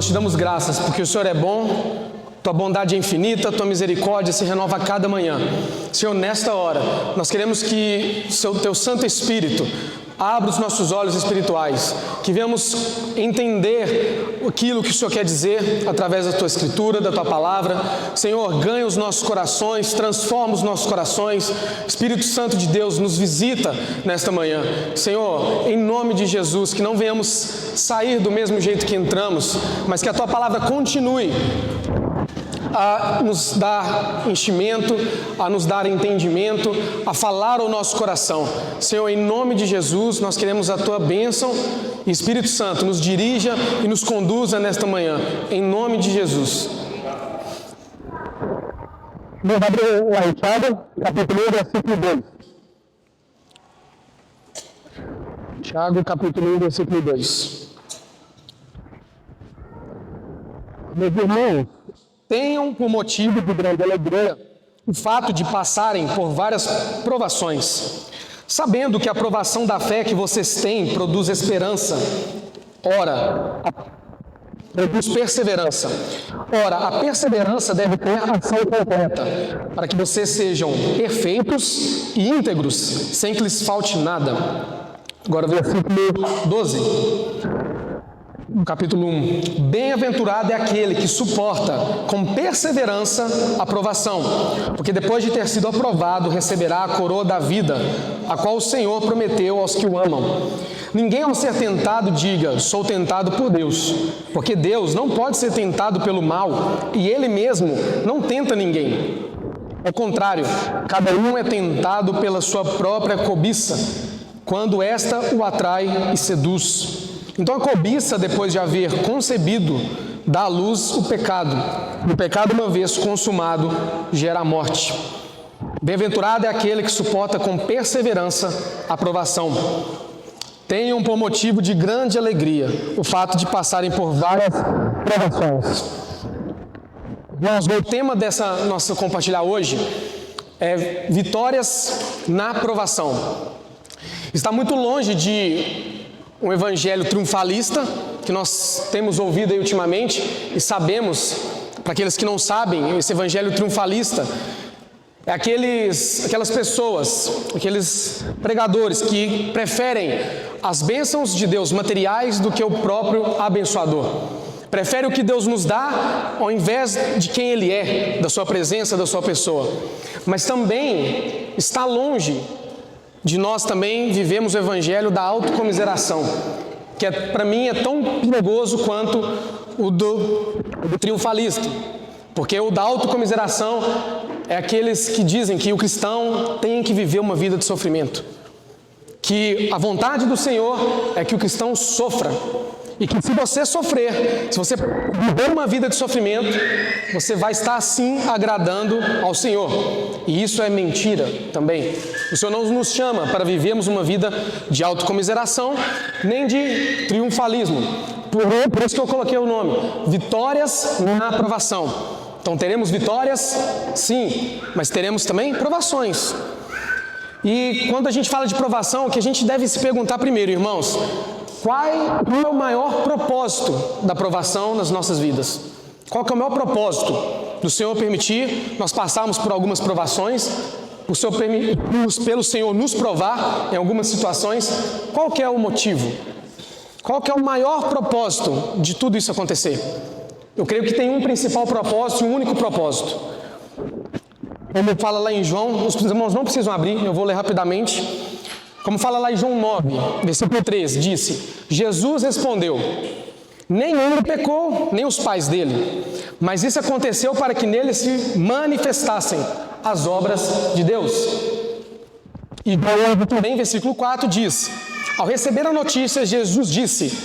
nós te damos graças, porque o Senhor é bom, Tua bondade é infinita, Tua misericórdia se renova a cada manhã. Senhor, nesta hora, nós queremos que o Teu Santo Espírito abra os nossos olhos espirituais, que venhamos entender aquilo que o Senhor quer dizer através da Tua Escritura, da Tua Palavra. Senhor, ganha os nossos corações, transforma os nossos corações. Espírito Santo de Deus, nos visita nesta manhã. Senhor, em nome de Jesus, que não venhamos sair do mesmo jeito que entramos, mas que a Tua Palavra continue a nos dar enchimento, a nos dar entendimento, a falar ao nosso coração. Senhor, em nome de Jesus, nós queremos a Tua bênção e Espírito Santo nos dirija e nos conduza nesta manhã, em nome de Jesus. Vamos abrir o Tiago, capítulo 1, versículo 2. Tiago, capítulo 1, versículo 2. Meus irmãos, tenham por motivo de grande alegria o fato de passarem por várias provações, sabendo que a provação da fé que vocês têm produz esperança. Produz perseverança. Ora, a perseverança deve ter ação completa, para que vocês sejam perfeitos e íntegros, sem que lhes falte nada. Agora, versículo 12. Capítulo 1. Bem-aventurado é aquele que suporta com perseverança a provação, porque depois de ter sido aprovado, receberá a coroa da vida, a qual o Senhor prometeu aos que o amam. Ninguém ao ser tentado diga, sou tentado por Deus, porque Deus não pode ser tentado pelo mal, e Ele mesmo não tenta ninguém. Ao contrário, cada um é tentado pela sua própria cobiça, quando esta o atrai e seduz. Então a cobiça, depois de haver concebido, dá à luz o pecado. E o pecado, uma vez consumado, gera a morte. Bem-aventurado é aquele que suporta com perseverança a provação. Tenham por motivo de grande alegria o fato de passarem por várias provações. O tema dessa nossa compartilhar hoje é vitórias na provação. Está muito longe de um evangelho triunfalista que nós temos ouvido aí ultimamente e sabemos, para aqueles que não sabem, esse evangelho triunfalista é aquelas pessoas, aqueles pregadores que preferem as bênçãos de Deus materiais do que o próprio abençoador. Prefere o que Deus nos dá ao invés de quem Ele é, da sua presença, da sua pessoa. Mas também está longe de nós também vivemos o evangelho da autocomiseração, que para mim é tão perigoso quanto o do triunfalista, porque o da autocomiseração é aqueles que dizem que o cristão tem que viver uma vida de sofrimento, que a vontade do Senhor é que o cristão sofra, e que se você sofrer, se você viver uma vida de sofrimento, você vai estar assim agradando ao Senhor. E isso é mentira também. O Senhor não nos chama para vivermos uma vida de autocomiseração, nem de triunfalismo. Por isso que eu coloquei o nome, vitórias na provação. Então teremos vitórias, sim, mas teremos também provações. E quando a gente fala de provação, o que a gente deve se perguntar primeiro, irmãos, qual é o maior propósito da provação nas nossas vidas? Qual que é o maior propósito do Senhor permitir nós passarmos por algumas provações, pelo Senhor nos provar em algumas situações? Qual que é o motivo? Qual que é o maior propósito de tudo isso acontecer? Eu creio que tem um principal propósito e um único propósito. Como fala lá em João, os irmãos não precisam abrir, eu vou ler rapidamente. Como fala lá em João 9, versículo 3, disse: Jesus respondeu, nenhum pecou, nem os pais dele, mas isso aconteceu para que nele se manifestassem as obras de Deus. E João também, versículo 4, diz: ao receber a notícia, Jesus disse,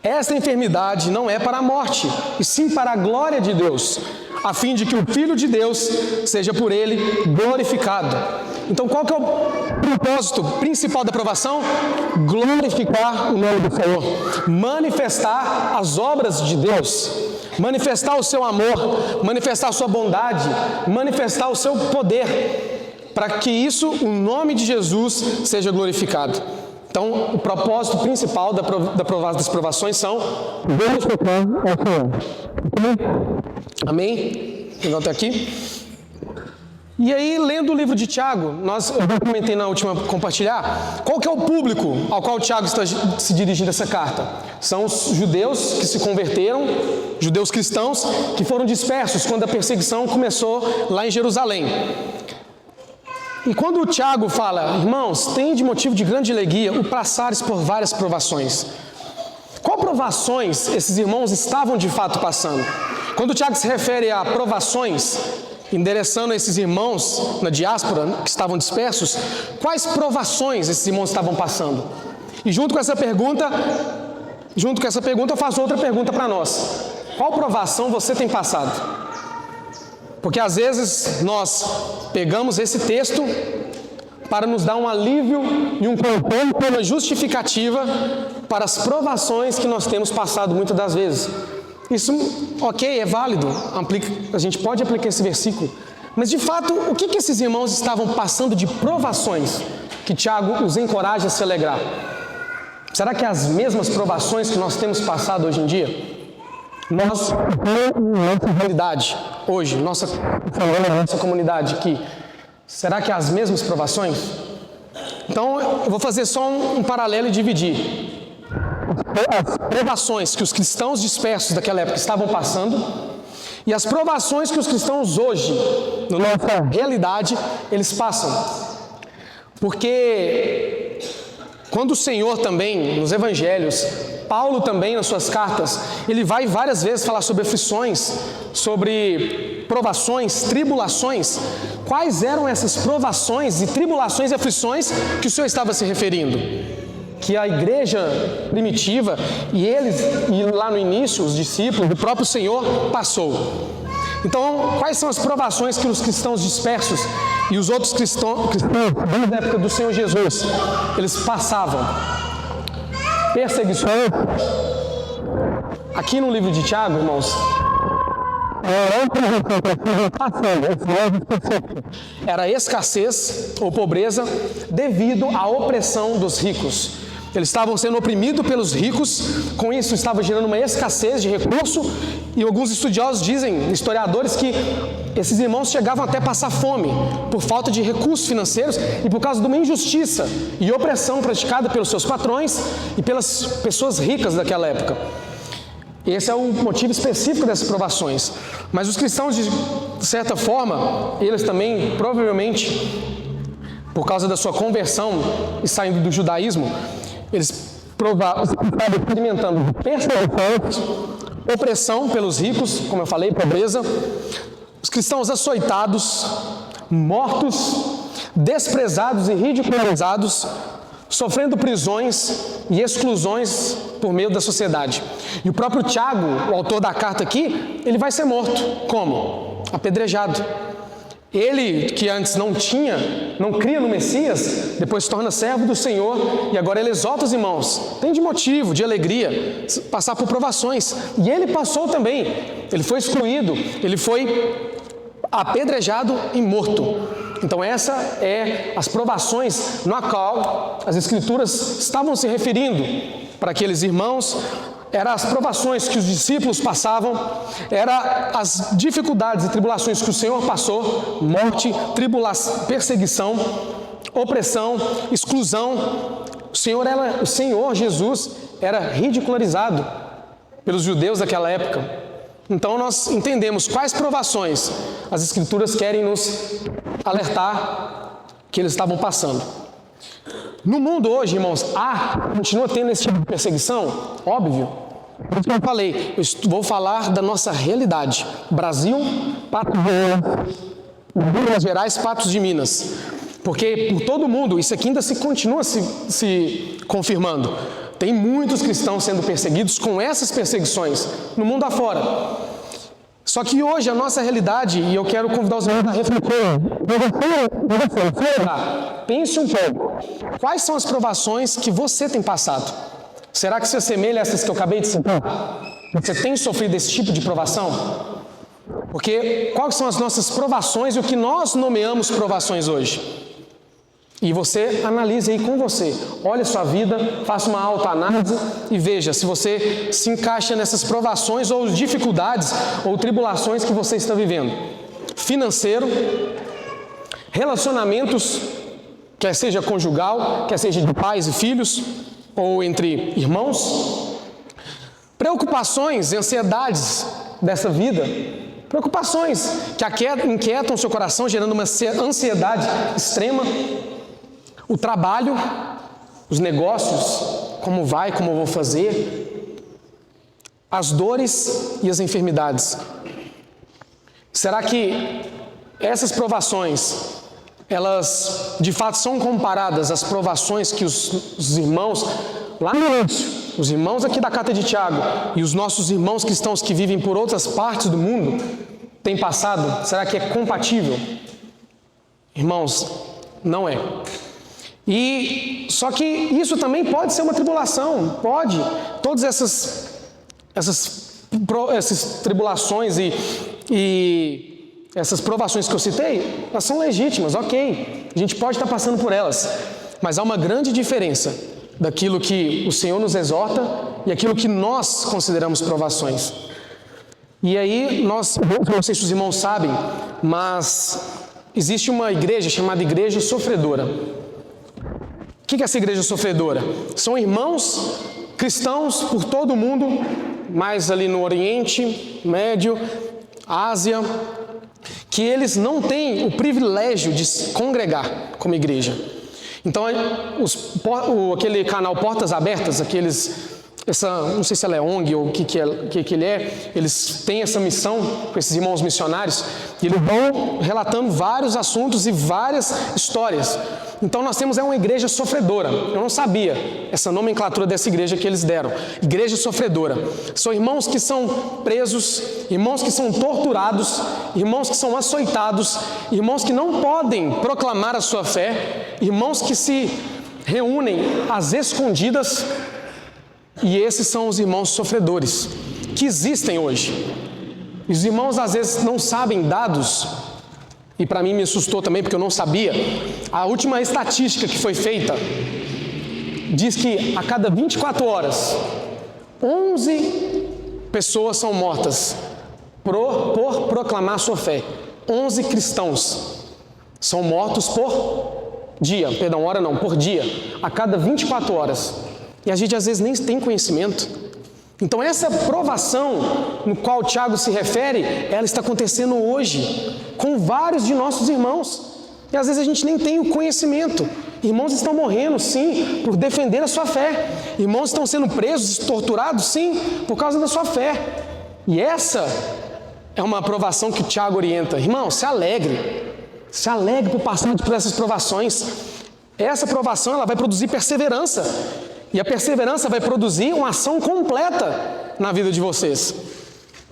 esta enfermidade não é para a morte, e sim para a glória de Deus, a fim de que o Filho de Deus seja por ele glorificado. Então, qual que é o propósito principal da provação? Glorificar o nome do Senhor, manifestar as obras de Deus, manifestar o seu amor, manifestar a sua bondade, manifestar o seu poder, para que isso, o nome de Jesus, seja glorificado. Então, o propósito principal das provações são... Amém? Então, até aqui. E aí, lendo o livro de Tiago, eu comentei na última compartilhar, qual que é o público ao qual Tiago está se dirigindo essa carta? São os judeus que se converteram, judeus cristãos, que foram dispersos quando a perseguição começou lá em Jerusalém. E quando o Tiago fala, irmãos, tem de motivo de grande alegria o passares por várias provações. Qual provações esses irmãos estavam de fato passando? Quando o Tiago se refere a provações, endereçando esses irmãos na diáspora que estavam dispersos, quais provações esses irmãos estavam passando? E junto com essa pergunta eu faço outra pergunta para nós. Qual provação você tem passado? Porque às vezes nós pegamos esse texto para nos dar um alívio e uma justificativa para as provações que nós temos passado muitas das vezes. Isso, ok, é válido, a gente pode aplicar esse versículo, mas de fato, o que esses irmãos estavam passando de provações que Tiago os encoraja a se alegrar? Será que é as mesmas provações que nós temos passado hoje em dia? Nossa realidade hoje, nossa comunidade aqui, será que é as mesmas provações? Então, eu vou fazer só um paralelo e dividir. As provações que os cristãos dispersos daquela época estavam passando e as provações que os cristãos hoje, na nossa realidade, eles passam. Porque quando o Senhor também, nos evangelhos, Paulo também nas suas cartas, ele vai várias vezes falar sobre aflições, sobre provações, tribulações. Quais eram essas provações e tribulações e aflições que o Senhor estava se referindo? Que a igreja primitiva e lá no início, os discípulos, o próprio Senhor passou. Então, quais são as provações que os cristãos dispersos e os outros cristãos da época do Senhor Jesus, eles passavam? Perseguições. Aqui no livro de Tiago, irmãos, era escassez ou pobreza devido à opressão dos ricos. Eles estavam sendo oprimidos pelos ricos, com isso estava gerando uma escassez de recurso, e alguns estudiosos dizem, historiadores, que esses irmãos chegavam até a passar fome, por falta de recursos financeiros e por causa de uma injustiça e opressão praticada pelos seus patrões e pelas pessoas ricas daquela época. Esse é o motivo específico dessas provações. Mas os cristãos, de certa forma, eles também, provavelmente, por causa da sua conversão e saindo do judaísmo, eles estavam experimentando perseguição, opressão pelos ricos, como eu falei, pobreza, os cristãos açoitados, mortos, desprezados e ridicularizados, sofrendo prisões e exclusões por meio da sociedade. E o próprio Tiago, o autor da carta aqui, ele vai ser morto. Como? Apedrejado. Ele, que antes não cria no Messias, depois se torna servo do Senhor e agora ele exalta os irmãos. Tem de motivo, de alegria, passar por provações. E ele passou também. Ele foi excluído, ele foi apedrejado e morto. Então essa é as provações na qual as Escrituras estavam se referindo para aqueles irmãos. Eram as provações que os discípulos passavam, eram as dificuldades e tribulações que o Senhor passou, morte, tribulação, perseguição, opressão, exclusão. O Senhor Jesus era ridicularizado pelos judeus daquela época. Então nós entendemos quais provações as Escrituras querem nos alertar que eles estavam passando. No mundo hoje, irmãos, continua tendo esse tipo de perseguição? Óbvio. Por isso que eu falei, eu vou falar da nossa realidade. Brasil, Minas Gerais, Patos de Minas. Porque por todo mundo, isso aqui ainda continua se confirmando. Tem muitos cristãos sendo perseguidos com essas perseguições no mundo afora. Só que hoje a nossa realidade, e eu quero convidar os irmãos a refletir, pense um pouco, quais são as provações que você tem passado? Será que se assemelha a essas que eu acabei de citar? Você tem sofrido esse tipo de provação? Porque quais são as nossas provações e o que nós nomeamos provações hoje? E você analise aí com você, olhe a sua vida, faça uma autoanálise e veja se você se encaixa nessas provações ou dificuldades ou tribulações que você está vivendo. Financeiro, relacionamentos, quer seja conjugal, quer seja de pais e filhos ou entre irmãos, preocupações e ansiedades dessa vida, preocupações que inquietam o seu coração, gerando uma ansiedade extrema. O trabalho, os negócios, como vai, como eu vou fazer, as dores e as enfermidades. Será que essas provações, elas de fato são comparadas às provações que os irmãos, lá no início, os irmãos aqui da carta de Tiago e os nossos irmãos cristãos que vivem por outras partes do mundo têm passado? Será que é compatível? Irmãos, não é. E só que isso também pode ser uma tribulação, pode. Todas essas tribulações e essas provações que eu citei, elas são legítimas, ok. A gente pode estar passando por elas, mas há uma grande diferença daquilo que o Senhor nos exorta e aquilo que nós consideramos provações. E aí, não sei se os irmãos sabem, mas existe uma igreja chamada Igreja Sofredora. O que é essa igreja sofredora? São irmãos cristãos por todo o mundo, mais ali no Oriente Médio, Ásia, que eles não têm o privilégio de congregar como igreja. Então, aquele canal Portas Abertas, não sei se ela é ONG ou o que ele é, eles têm essa missão com esses irmãos missionários e eles vão relatando vários assuntos e várias histórias. Então nós temos uma igreja sofredora. Eu não sabia essa nomenclatura dessa igreja que eles deram. Igreja sofredora. São irmãos que são presos, irmãos que são torturados, irmãos que são açoitados, irmãos que não podem proclamar a sua fé, irmãos que se reúnem às escondidas. E esses são os irmãos sofredores que existem hoje. Os irmãos às vezes não sabem dados, e para mim me assustou também porque eu não sabia. A última estatística que foi feita diz que a cada 24 horas, 11 pessoas são mortas por proclamar sua fé. 11 cristãos são mortos por dia, por dia, a cada 24 horas. E a gente às vezes nem tem conhecimento. Então essa provação no qual Tiago se refere, ela está acontecendo hoje com vários de nossos irmãos. E às vezes a gente nem tem o conhecimento. Irmãos estão morrendo, sim, por defender a sua fé. Irmãos estão sendo presos, torturados, sim, por causa da sua fé. E essa é uma provação que Tiago orienta. Irmão, se alegre por passar por essas provações. Essa provação ela vai produzir perseverança. E a perseverança vai produzir uma ação completa na vida de vocês.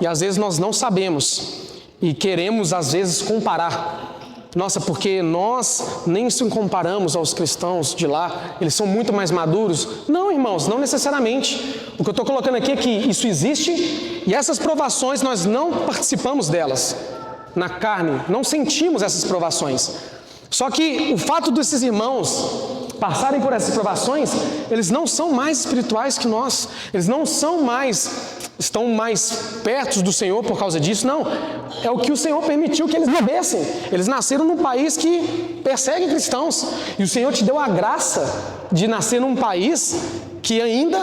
E às vezes nós não sabemos e queremos às vezes comparar. Nossa, porque nós nem se comparamos aos cristãos de lá, eles são muito mais maduros. Não, irmãos, não necessariamente. O que eu estou colocando aqui é que isso existe e essas provações nós não participamos delas na carne, não sentimos essas provações. Só que o fato desses irmãos passarem por essas provações, eles não são mais espirituais que nós, eles não estão mais perto do Senhor por causa disso, não. É o que o Senhor permitiu que eles vivessem. Eles nasceram num país que persegue cristãos, e o Senhor te deu a graça de nascer num país que ainda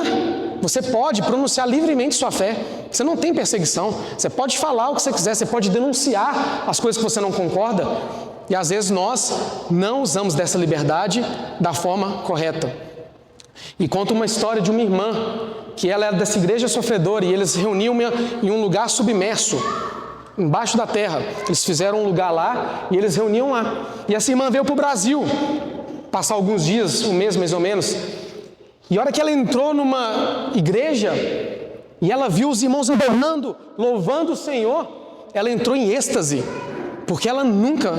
você pode pronunciar livremente sua fé. Você não tem perseguição, você pode falar o que você quiser, você pode denunciar as coisas que você não concorda. E às vezes nós não usamos dessa liberdade da forma correta. E conta uma história de uma irmã, que ela era dessa igreja sofredora, e eles reuniam em um lugar submerso, embaixo da terra. Eles fizeram um lugar lá, e eles reuniam lá. E essa irmã veio para o Brasil, passar alguns dias, um mês mais ou menos. E a hora que ela entrou numa igreja, e ela viu os irmãos adorando, louvando o Senhor, ela entrou em êxtase, porque ela nunca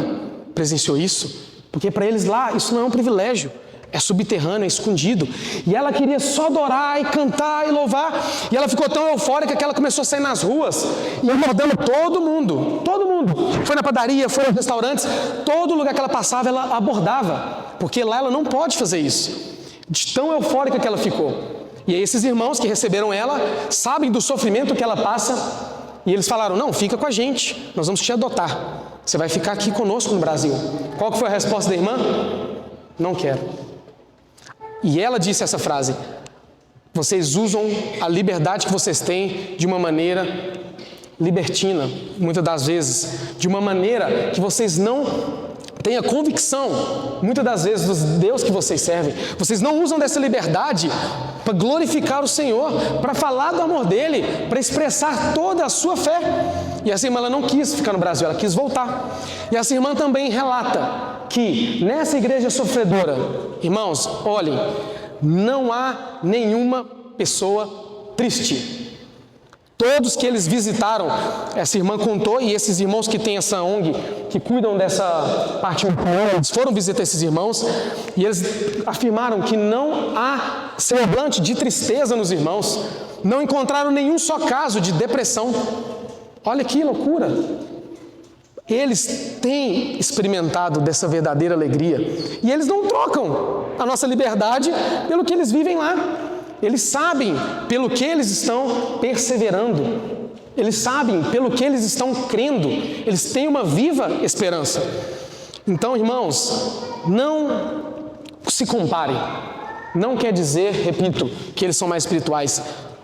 presenciou isso, porque para eles lá isso não é um privilégio, É subterrâneo, é escondido. E ela queria só adorar e cantar e louvar. E ela ficou tão eufórica que ela começou a sair nas ruas e abordando todo mundo. Todo mundo. Foi na padaria, foi nos restaurantes. Todo lugar que ela passava, ela abordava. Porque lá ela não pode fazer isso. De tão eufórica que ela ficou. E aí esses irmãos que receberam ela sabem do sofrimento que ela passa. E eles falaram, não, fica com a gente. Nós vamos te adotar. Você vai ficar aqui conosco no Brasil. Qual que foi a resposta da irmã? Não quero. E ela disse essa frase: vocês usam a liberdade que vocês têm de uma maneira libertina, muitas das vezes, de uma maneira que vocês não têm a convicção, muitas das vezes, dos Deus que vocês servem. Vocês não usam dessa liberdade para glorificar o Senhor, para falar do amor dEle, para expressar toda a sua fé. E essa irmã ela não quis ficar no Brasil, ela quis voltar. E essa irmã também relata que nessa igreja sofredora, irmãos, olhem, não há nenhuma pessoa triste. Todos que eles visitaram, essa irmã contou, e esses irmãos que têm essa ONG, que cuidam dessa parte, eles foram visitar esses irmãos, e eles afirmaram que não há semblante de tristeza nos irmãos, não encontraram nenhum só caso de depressão. Olha que loucura! Eles têm experimentado dessa verdadeira alegria. E eles não trocam a nossa liberdade pelo que eles vivem lá. Eles sabem pelo que eles estão perseverando. Eles sabem pelo que eles estão crendo. Eles têm uma viva esperança. Então, irmãos, não se comparem. Não quer dizer, repito, que eles são mais espirituais.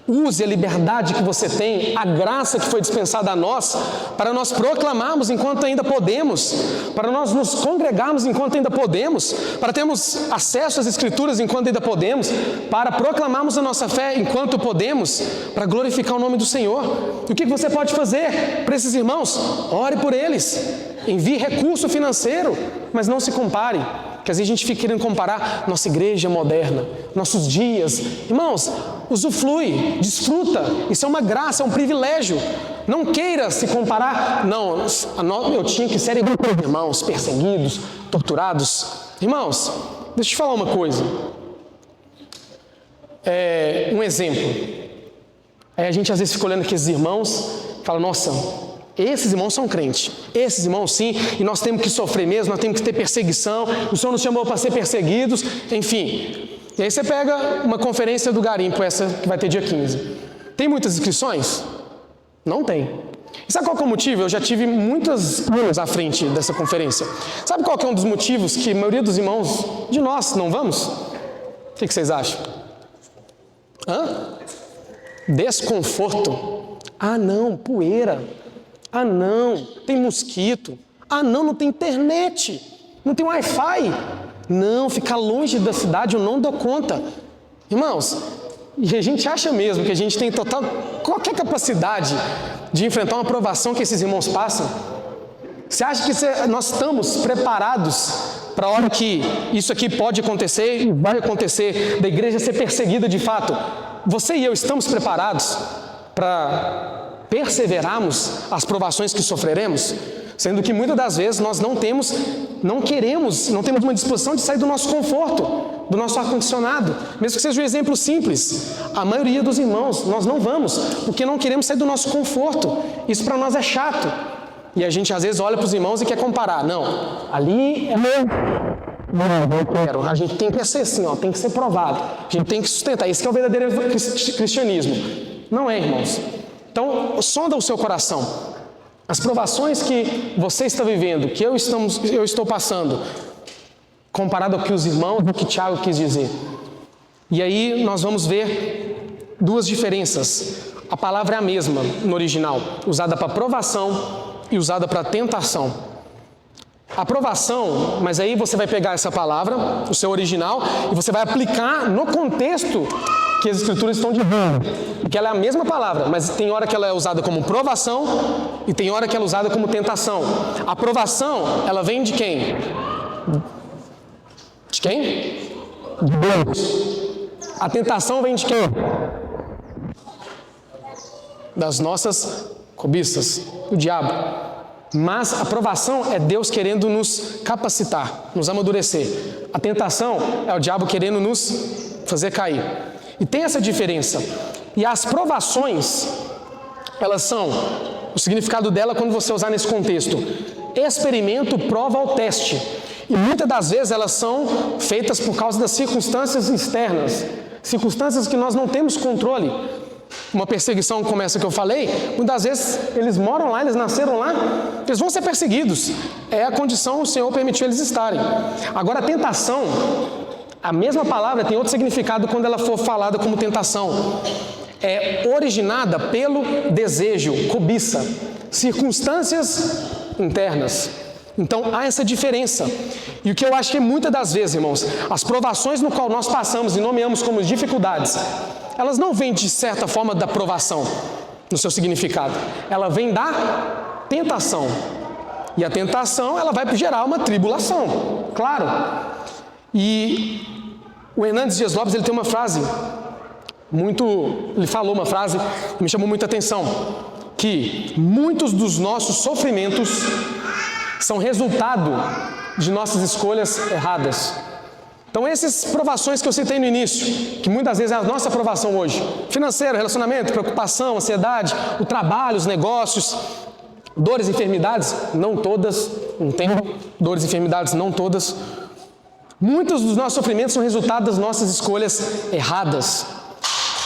Use a liberdade que você tem, a graça que foi dispensada a nós, para nós proclamarmos enquanto ainda podemos, para nós nos congregarmos enquanto ainda podemos, para termos acesso às Escrituras enquanto ainda podemos, para proclamarmos a nossa fé enquanto podemos, para glorificar o nome do Senhor. E o que você pode fazer para esses irmãos? Ore por eles, envie recurso financeiro, mas não se compare. Porque às vezes a gente fica querendo comparar nossa igreja moderna, nossos dias. Irmãos, usufrui, desfruta. Isso é uma graça, é um privilégio. Não queira se comparar. Não, eu tinha que ser igual para irmãos perseguidos, torturados. Irmãos, deixa eu te falar uma coisa. Um exemplo. A gente às vezes fica olhando aqueles irmãos e fala, nossa, esses irmãos são crentes, esses irmãos sim, e nós temos que sofrer mesmo, nós temos que ter perseguição, o Senhor nos chamou para ser perseguidos, enfim. E aí você pega uma conferência do Garimpo, essa que vai ter dia 15. Tem muitas inscrições? Não tem. E sabe qual que é o motivo? Eu já tive muitas anos à frente dessa conferência. Sabe qual que é um dos motivos que a maioria dos irmãos de nós não vamos? O que vocês acham? Desconforto. Ah não, poeira. Ah não, tem mosquito. Ah não tem internet. Não tem Wi-Fi. Não, ficar longe da cidade eu não dou conta. Irmãos, e a gente acha mesmo que a gente tem qualquer capacidade de enfrentar uma provação que esses irmãos passam? Você acha que nós estamos preparados para a hora que isso aqui pode acontecer e vai acontecer, da igreja ser perseguida de fato? Você e eu estamos preparados para perseverarmos as provações que sofreremos, sendo que muitas das vezes nós não temos uma disposição de sair do nosso conforto, do nosso ar-condicionado, mesmo que seja um exemplo simples. A maioria dos irmãos, nós não vamos, porque não queremos sair do nosso conforto. Isso para nós é chato. E a gente às vezes olha para os irmãos e quer comparar. Não, ali é meu. Não, eu quero. A gente tem que ser assim, tem que ser provado. A gente tem que sustentar. Esse que é o verdadeiro cristianismo. Não é, irmãos. Então, sonda o seu coração. As provações que você está vivendo, que eu estou passando, comparado ao que os irmãos, o que Tiago quis dizer. E aí nós vamos ver duas diferenças. A palavra é a mesma no original, usada para provação e usada para tentação. A provação, mas aí você vai pegar essa palavra, o seu original, e você vai aplicar no contexto que as Escrituras estão dizendo. Porque ela é a mesma palavra, mas tem hora que ela é usada como provação e tem hora que ela é usada como tentação. A provação, ela vem de quem? De quem? De Deus. A tentação vem de quem? Das nossas cobiças, do diabo. Mas a provação é Deus querendo nos capacitar, nos amadurecer. A tentação é o diabo querendo nos fazer cair. E tem essa diferença. E as provações, elas são, o significado dela quando você usar nesse contexto, experimento, prova ou teste. E muitas das vezes elas são feitas por causa das circunstâncias externas, circunstâncias que nós não temos controle. Uma perseguição como essa que eu falei, muitas vezes eles moram lá, eles nasceram lá, eles vão ser perseguidos. É a condição, o Senhor permitiu eles estarem. Agora a tentação, a mesma palavra tem outro significado quando ela for falada como tentação. É originada pelo desejo, cobiça, circunstâncias internas. Então há essa diferença. E o que eu acho que muitas das vezes, irmãos, as provações no qual nós passamos e nomeamos como dificuldades, elas não vêm de certa forma da provação, no seu significado. Ela vem da tentação. E a tentação, ela vai gerar uma tribulação, claro. E o Hernandes Dias Lopes, ele tem uma frase ele falou uma frase que me chamou muita atenção, que muitos dos nossos sofrimentos são resultado de nossas escolhas erradas. Então essas provações que eu citei no início, que muitas vezes é a nossa provação hoje, financeiro, relacionamento, preocupação, ansiedade, o trabalho, os negócios, dores e enfermidades, não todas, não tem dores e enfermidades, não todas. Muitos dos nossos sofrimentos são resultado das nossas escolhas erradas.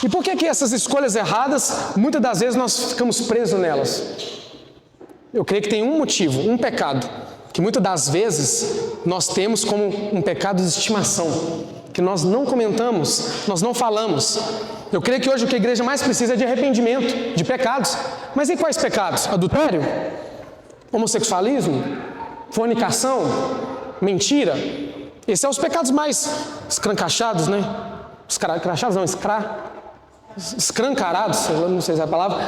E por que essas escolhas erradas, muitas das vezes nós ficamos presos nelas? Eu creio que tem um motivo, um pecado, que muitas das vezes nós temos como um pecado de estimação, que nós não comentamos, nós não falamos. Eu creio que hoje o que a igreja mais precisa é de arrependimento, de pecados. Mas e quais pecados? Adultério? Homossexualismo? Fornicação? Mentira? Esses são os pecados mais escrancachados, né? Escrancachados não, escancarados, não sei se é a palavra.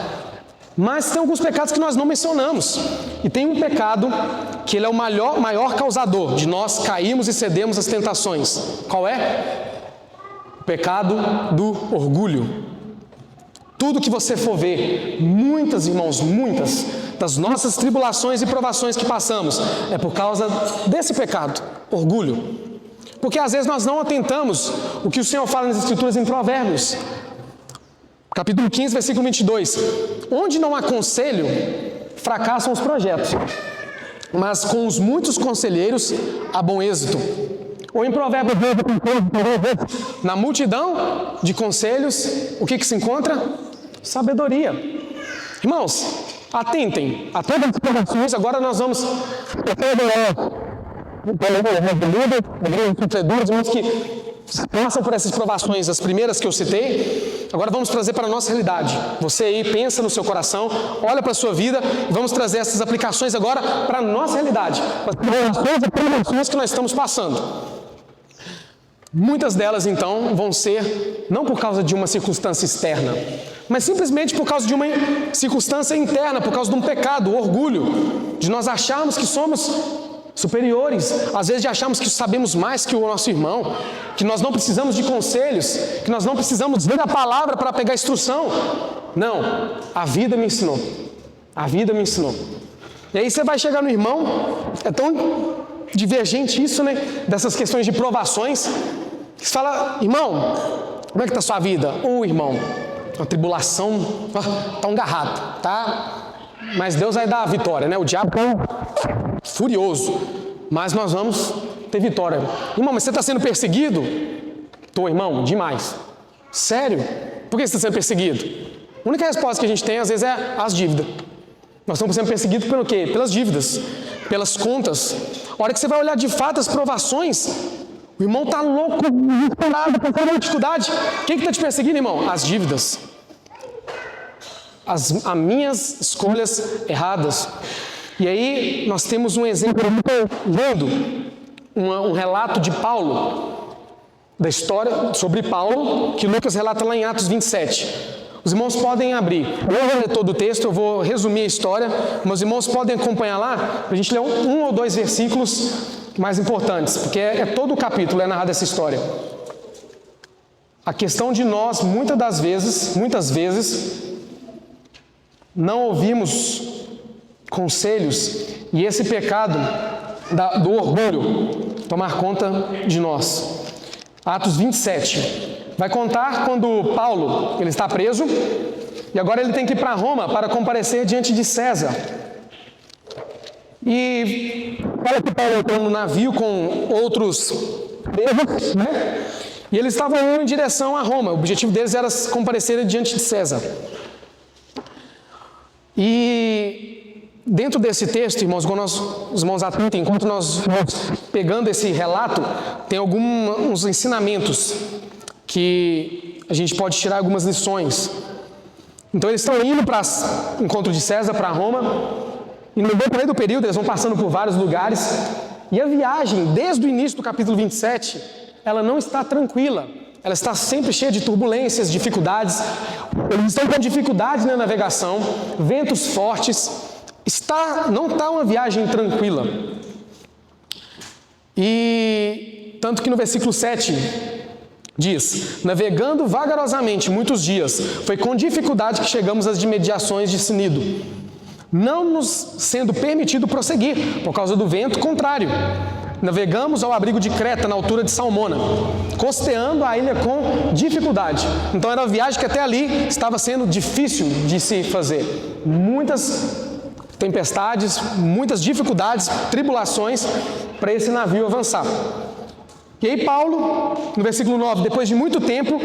Mas tem alguns pecados que nós não mencionamos. E tem um pecado que ele é o maior causador de nós cairmos e cedermos às tentações. Qual é? O pecado do orgulho. Tudo que você for ver, muitas, irmãos, muitas das nossas tribulações e provações que passamos é por causa desse pecado, orgulho. Porque às vezes nós não atentamos o que o Senhor fala nas Escrituras em Provérbios. Capítulo 15, versículo 22. Onde não há conselho, fracassam os projetos, mas com os muitos conselheiros há bom êxito. Ou em Provérbios, na multidão de conselhos, o que se encontra? Sabedoria. Irmãos, atentem a todas as provações. Agora nós vamos irmãos que passam por essas provações, as primeiras que eu citei. Agora vamos trazer para a nossa realidade. Você aí pensa no seu coração, olha para a sua vida e vamos trazer essas aplicações agora para a nossa realidade, para as provações que nós estamos passando. Muitas delas então vão ser não por causa de uma circunstância externa, mas simplesmente por causa de uma circunstância interna, por causa de um pecado, o orgulho, de nós acharmos que somos superiores, às vezes de acharmos que sabemos mais que o nosso irmão, que nós não precisamos de conselhos, que nós não precisamos ver a palavra para pegar instrução. Não, a vida me ensinou. A vida me ensinou. E aí você vai chegar no irmão, é tão divergente isso, né? Dessas questões de provações. Você fala, irmão, como é que está a sua vida? Irmão, uma tribulação, está um garrato, tá? Mas Deus vai dar a vitória, né? O diabo furioso, mas nós vamos ter vitória. Irmão, mas você está sendo perseguido? Tô, irmão, demais. Sério? Por que você está sendo perseguido? A única resposta que a gente tem, às vezes, é as dívidas. Nós estamos sendo perseguidos pelo quê? Pelas dívidas, pelas contas. A hora que você vai olhar de fato as provações, o irmão está louco, desesperado, passando uma dificuldade. Quem que está te perseguindo, irmão? As dívidas. As minhas escolhas erradas. E aí nós temos um exemplo muito lindo, um relato de Paulo, da história sobre Paulo, que Lucas relata lá em Atos 27. Os irmãos podem abrir. Eu vou ler todo o texto, eu vou resumir a história, mas os irmãos podem acompanhar lá, para a gente ler um ou dois versículos mais importantes, porque é todo o capítulo, é narrada essa história. A questão de nós, muitas vezes, não ouvimos conselhos e esse pecado do orgulho tomar conta de nós. Atos 27 vai contar quando Paulo ele está preso e agora ele tem que ir para Roma para comparecer diante de César. E fala que Paulo entrou no navio com outros presos, né? E eles estavam indo em direção a Roma. O objetivo deles era comparecer diante de César. E dentro desse texto, irmãos, quando os irmãos atentem, enquanto nós vamos pegando esse relato, tem alguns ensinamentos que a gente pode tirar algumas lições. Então eles estão indo para o encontro de César, para Roma, e no decorrer do período eles vão passando por vários lugares, e a viagem, desde o início do capítulo 27, ela não está tranquila, ela está sempre cheia de turbulências, dificuldades. Eles estão com dificuldades na navegação, ventos fortes, não está uma viagem tranquila. E tanto que no versículo 7 diz: navegando vagarosamente muitos dias, foi com dificuldade que chegamos às imediações de Cnido, não nos sendo permitido prosseguir por causa do vento contrário. Navegamos ao abrigo de Creta, na altura de Salmona, costeando a ilha com dificuldade. Então era uma viagem que até ali estava sendo difícil de se fazer. Muitas tempestades, muitas dificuldades, tribulações para esse navio avançar. E aí Paulo, no versículo 9, depois de muito tempo,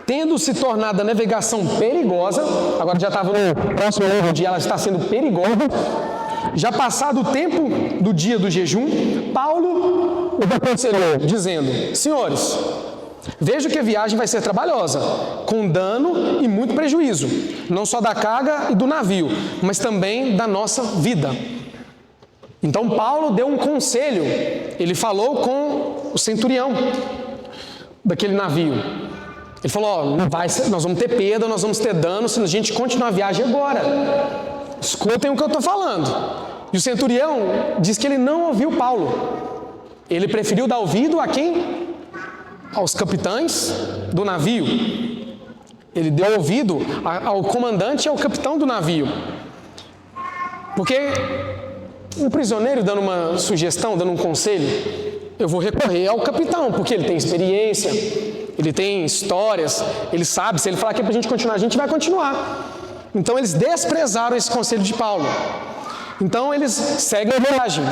tendo se tornado a navegação perigosa, agora já estava no próximo dia, ela está sendo perigosa, já passado o tempo do dia do jejum, Paulo os aconselhou, dizendo: senhores, vejo que a viagem vai ser trabalhosa, com dano e muito prejuízo, não só da carga e do navio, mas também da nossa vida. Então Paulo deu um conselho, ele falou com o centurião daquele navio. Ele falou: nós vamos ter perda, nós vamos ter dano se a gente continuar a viagem agora. Escutem o que eu estou falando. E o centurião diz que ele não ouviu Paulo. Ele preferiu dar ouvido a quem? Aos capitães do navio. Ele deu ouvido ao comandante e ao capitão do navio. Porque um prisioneiro dando uma sugestão, dando um conselho, eu vou recorrer ao capitão, porque ele tem experiência, ele tem histórias, ele sabe, se ele falar que é para a gente continuar, a gente vai continuar. Então eles desprezaram esse conselho de Paulo. Então eles seguem a viagem.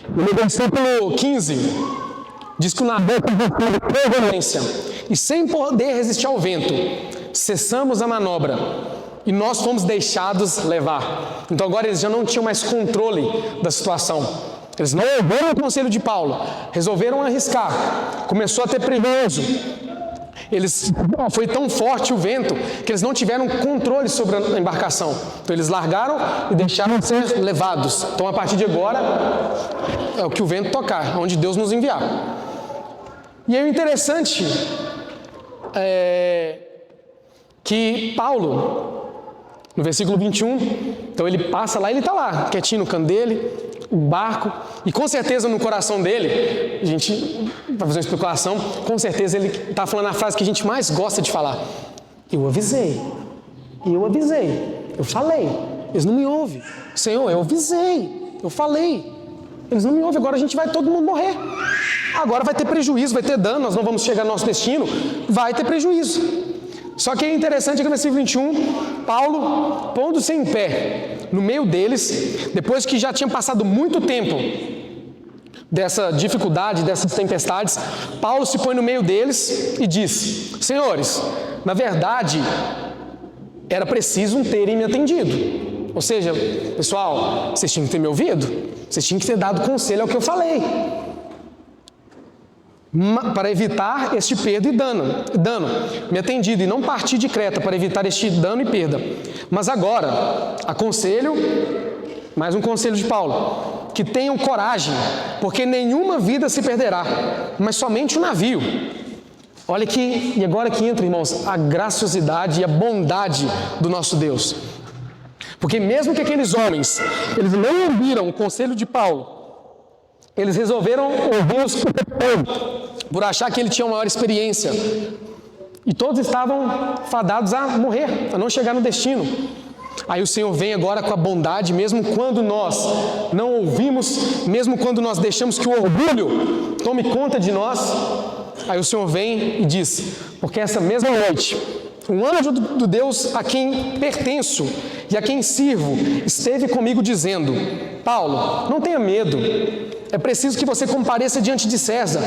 No versículo 15, diz que o navio com violência e sem poder resistir ao vento, cessamos a manobra e nós fomos deixados levar. Então agora eles já não tinham mais controle da situação. Eles não ouviram o conselho de Paulo, resolveram arriscar. Começou a ter prejuízo. Foi tão forte o vento que eles não tiveram controle sobre a embarcação. Então eles largaram e deixaram de ser levados. Então a partir de agora é o que o vento tocar, onde Deus nos enviar. E aí o interessante é que Paulo, no versículo 21, então ele passa lá, ele está lá, quietinho no canto dele, o barco, e com certeza no coração dele, a gente vai fazer uma especulação, com certeza ele está falando a frase que a gente mais gosta de falar: eu avisei, eu falei, eles não me ouvem. Senhor, eu avisei, eu falei, eles não me ouvem, agora a gente vai todo mundo morrer. Agora vai ter prejuízo, vai ter dano, nós não vamos chegar ao nosso destino, vai ter prejuízo. Só que é interessante que no versículo 21, Paulo, pondo-se em pé no meio deles, depois que já tinha passado muito tempo dessa dificuldade, dessas tempestades, Paulo se põe no meio deles e diz: senhores, na verdade, era preciso terem me atendido. Ou seja, pessoal, vocês tinham que ter me ouvido, vocês tinham que ter dado conselho ao que eu falei, para evitar este perda e dano, me atendido e não partir de Creta para evitar este dano e perda. Mas agora, aconselho, mais um conselho de Paulo, que tenham coragem, porque nenhuma vida se perderá, mas somente o navio. Olha que, e agora que entra, irmãos, a graciosidade e a bondade do nosso Deus. Porque mesmo que aqueles homens, eles não ouviram o conselho de Paulo, eles resolveram ouvir os por achar que ele tinha uma maior experiência. E todos estavam fadados a morrer, a não chegar no destino. Aí o Senhor vem agora com a bondade, mesmo quando nós não ouvimos, mesmo quando nós deixamos que o orgulho tome conta de nós. Aí o Senhor vem e diz: porque essa mesma noite, um anjo do Deus a quem pertenço e a quem sirvo esteve comigo dizendo: Paulo, não tenha medo, é preciso que você compareça diante de César.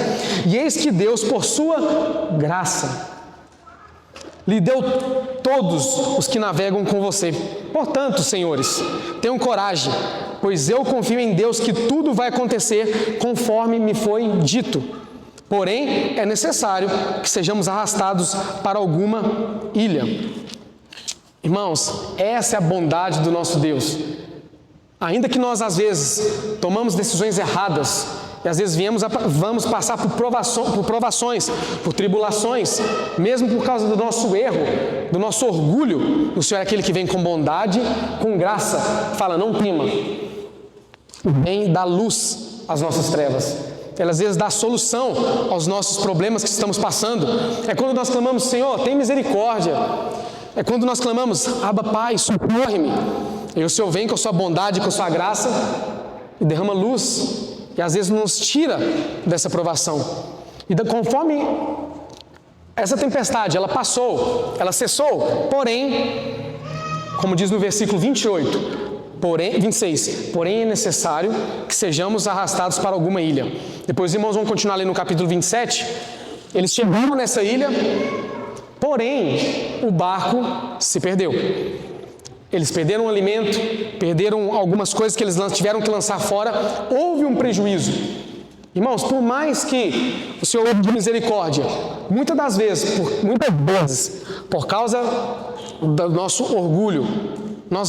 E eis que Deus, por sua graça, lhe deu todos os que navegam com você. Portanto, senhores, tenham coragem, pois eu confio em Deus que tudo vai acontecer conforme me foi dito. Porém, é necessário que sejamos arrastados para alguma ilha. Irmãos, essa é a bondade do nosso Deus. Ainda que nós, às vezes, tomamos decisões erradas, e às vezes vamos passar por provações, por tribulações, mesmo por causa do nosso erro, do nosso orgulho, o Senhor é aquele que vem com bondade, com graça, fala: não tema, vem dar luz às nossas trevas. Ele às vezes dá solução aos nossos problemas que estamos passando. É quando nós clamamos: Senhor, tem misericórdia. É quando nós clamamos: Abba, Pai, socorre-me. E o Senhor vem com a sua bondade, com a sua graça e derrama luz. E às vezes nos tira dessa provação. E conforme essa tempestade, ela passou, ela cessou, porém, como diz no versículo 26, porém é necessário que sejamos arrastados para alguma ilha. Depois os irmãos vão continuar ali no capítulo 27, eles chegaram nessa ilha, porém o barco se perdeu. Eles perderam o alimento, perderam algumas coisas que eles tiveram que lançar fora, houve um prejuízo. Irmãos, por mais que o Senhor de misericórdia, muitas vezes, por causa do nosso orgulho, o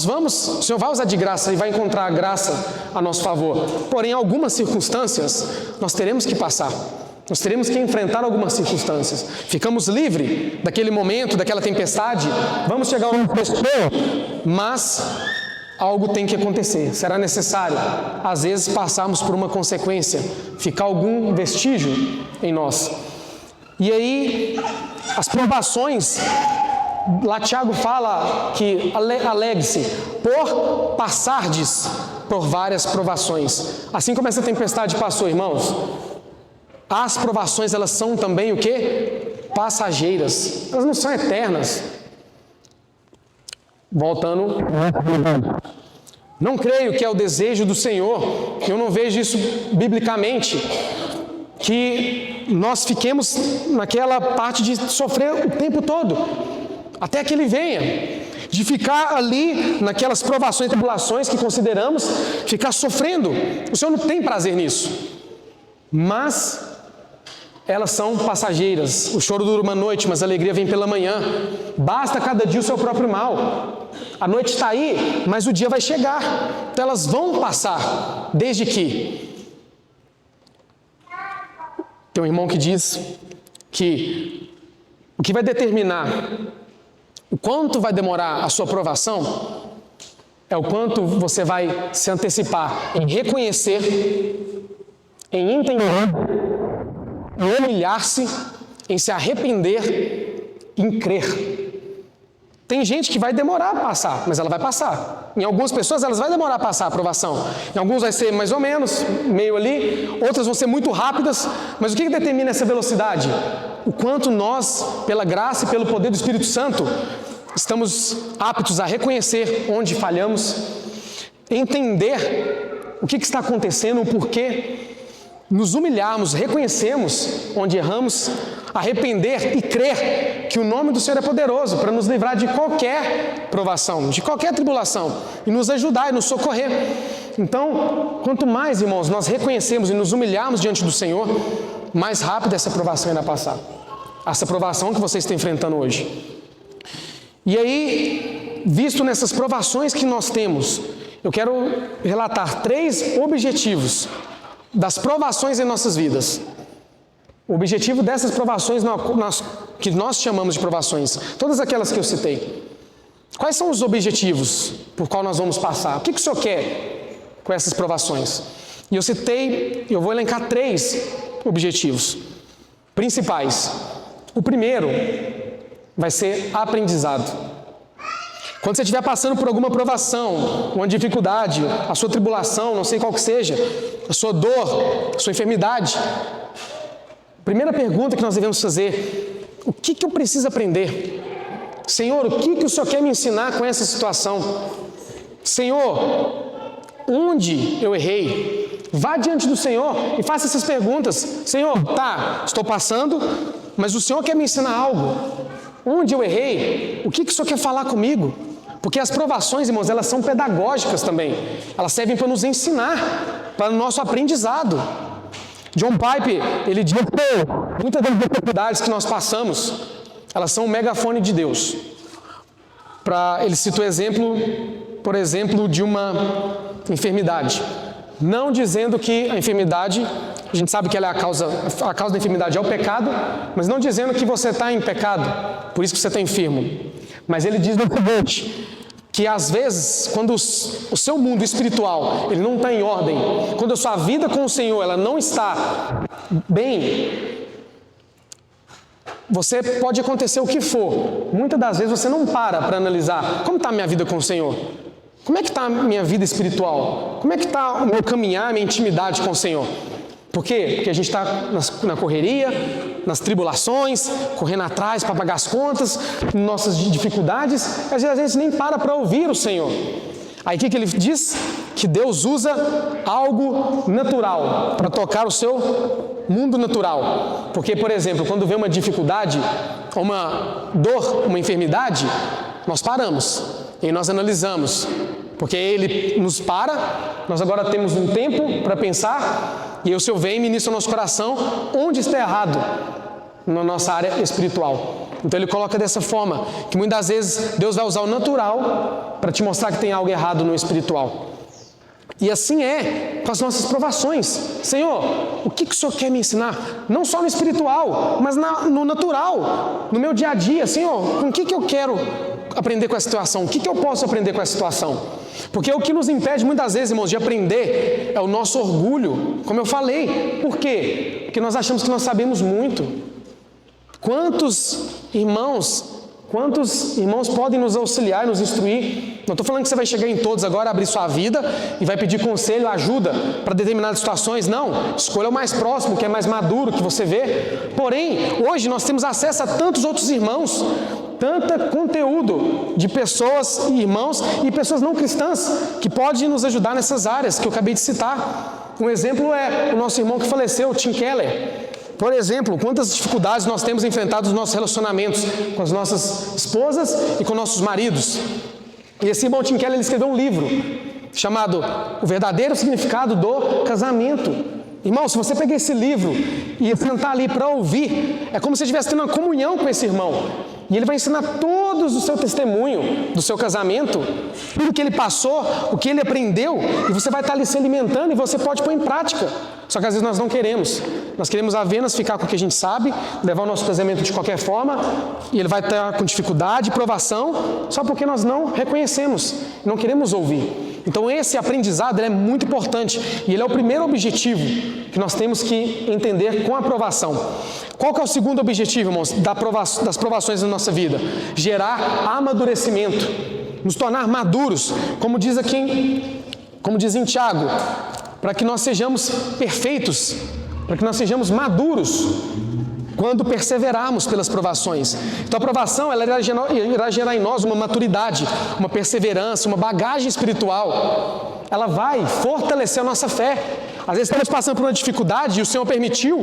Senhor vai usar de graça e vai encontrar a graça a nosso favor. Porém, em algumas circunstâncias, nós teremos que passar. Nós teremos que enfrentar algumas circunstâncias. Ficamos livres daquele momento, daquela tempestade. Vamos chegar ao destino, mas algo tem que acontecer. Será necessário, às vezes, passarmos por uma consequência, ficar algum vestígio em nós. E aí, as provações, lá Tiago fala que alegre-se por passardes por várias provações. Assim como essa tempestade passou, irmãos, as provações, elas são também o quê? Passageiras. Elas não são eternas. Voltando. Não creio que é o desejo do Senhor, eu não vejo isso biblicamente, que nós fiquemos naquela parte de sofrer o tempo todo, até que Ele venha. De ficar ali naquelas provações e tribulações que consideramos, ficar sofrendo. O Senhor não tem prazer nisso. Mas elas são passageiras. O choro dura uma noite, mas a alegria vem pela manhã. Basta cada dia o seu próprio mal. A noite está aí, mas o dia vai chegar. Então elas vão passar, desde que... Tem um irmão que diz que o que vai determinar o quanto vai demorar a sua provação é o quanto você vai se antecipar em reconhecer, em entender, em humilhar-se, em se arrepender, em crer. Tem gente que vai demorar a passar, mas ela vai passar. Em algumas pessoas elas vai demorar a passar a aprovação. Em alguns vai ser mais ou menos, meio ali, outras vão ser muito rápidas. Mas o que determina essa velocidade? O quanto nós, pela graça e pelo poder do Espírito Santo, estamos aptos a reconhecer onde falhamos, entender o que está acontecendo, o porquê, nos humilharmos, reconhecemos onde erramos, arrepender e crer que o nome do Senhor é poderoso para nos livrar de qualquer provação, de qualquer tribulação, e nos ajudar e nos socorrer. Então, quanto mais, irmãos, nós reconhecemos e nos humilharmos diante do Senhor, mais rápido essa provação irá passar. Essa provação que você está enfrentando hoje. E aí, visto nessas provações que nós temos, eu quero relatar 3 objetivos das provações em nossas vidas. O objetivo dessas provações, que nós chamamos de provações, todas aquelas que eu citei. Quais são os objetivos por qual nós vamos passar? O que o Senhor quer com essas provações? E eu vou elencar 3 objetivos principais. O primeiro vai ser aprendizado. Quando você estiver passando por alguma provação, uma dificuldade, a sua tribulação, não sei qual que seja, a sua dor, a sua enfermidade, a primeira pergunta que nós devemos fazer: o que eu preciso aprender? Senhor, o que o Senhor quer me ensinar com essa situação? Senhor, onde eu errei? Vá diante do Senhor e faça essas perguntas. Senhor, estou passando, mas o Senhor quer me ensinar algo. Onde eu errei? O que o Senhor quer falar comigo? Porque as provações, irmãos, elas são pedagógicas também. Elas servem para nos ensinar, para o nosso aprendizado. John Piper, ele diz que muitas das dificuldades que nós passamos, elas são o megafone de Deus. Ele cita o exemplo, por exemplo, de uma enfermidade. Não dizendo que a enfermidade, a gente sabe que ela é a causa da enfermidade é o pecado, mas não dizendo que você está em pecado, por isso que você está enfermo. Mas ele diz no seguinte, que às vezes, quando o seu mundo espiritual ele não está em ordem, quando a sua vida com o Senhor ela não está bem, você pode acontecer o que for. Muitas das vezes você não para analisar como está a minha vida com o Senhor. Como é que está a minha vida espiritual? Como é que está o meu caminhar, a minha intimidade com o Senhor? Por quê? Porque a gente está na correria, nas tribulações, correndo atrás para pagar as contas, nossas dificuldades, e às vezes nem para ouvir o Senhor. Aí o que ele diz? Que Deus usa algo natural para tocar o seu mundo natural. Porque, por exemplo, quando vem uma dificuldade, uma dor, uma enfermidade, nós paramos e nós analisamos. Porque Ele nos para, nós agora temos um tempo para pensar, e aí o Senhor vem e ministra no nosso coração onde está errado na nossa área espiritual. Então Ele coloca dessa forma, que muitas vezes Deus vai usar o natural para te mostrar que tem algo errado no espiritual. E assim é com as nossas provações. Senhor, o que o Senhor quer me ensinar? Não só no espiritual, mas no natural, no meu dia a dia. Senhor, com o que eu quero aprender com essa situação? O que eu posso aprender com essa situação? Porque o que nos impede muitas vezes, irmãos, de aprender é o nosso orgulho, como eu falei. Por quê? Porque nós achamos que nós sabemos muito. Quantos irmãos podem nos auxiliar e nos instruir? Não estou falando que você vai chegar em todos agora, abrir sua vida e vai pedir conselho, ajuda para determinadas situações. Não, escolha o mais próximo, que é mais maduro, que você vê. Porém, hoje nós temos acesso a tantos outros irmãos, tanto conteúdo de pessoas, irmãos e pessoas não cristãs que podem nos ajudar nessas áreas que eu acabei de citar. Um exemplo é o nosso irmão que faleceu, o Tim Keller. Por exemplo, quantas dificuldades nós temos enfrentado nos nossos relacionamentos com as nossas esposas e com nossos maridos. E esse irmão Tim Keller, ele escreveu um livro chamado O Verdadeiro Significado do Casamento. Irmão, se você pegar esse livro e sentar ali para ouvir, é como se você estivesse tendo uma comunhão com esse irmão. E ele vai ensinar todos o seu testemunho do seu casamento, tudo que ele passou, o que ele aprendeu, e você vai estar ali se alimentando e você pode pôr em prática. Só que às vezes nós não queremos. Nós queremos apenas ficar com o que a gente sabe, levar o nosso casamento de qualquer forma, e ele vai estar com dificuldade, provação, só porque nós não reconhecemos, não queremos ouvir. Então esse aprendizado é muito importante, e ele é o primeiro objetivo que nós temos que entender com a aprovação. Qual que é o segundo objetivo, irmãos, das provações na nossa vida? Gerar amadurecimento, nos tornar maduros, como diz em Tiago, para que nós sejamos perfeitos, para que nós sejamos maduros quando perseverarmos pelas provações. Então a provação ela irá gerar em nós uma maturidade, uma perseverança, uma bagagem espiritual. Ela vai fortalecer a nossa fé. Às vezes estamos passando por uma dificuldade e o Senhor permitiu,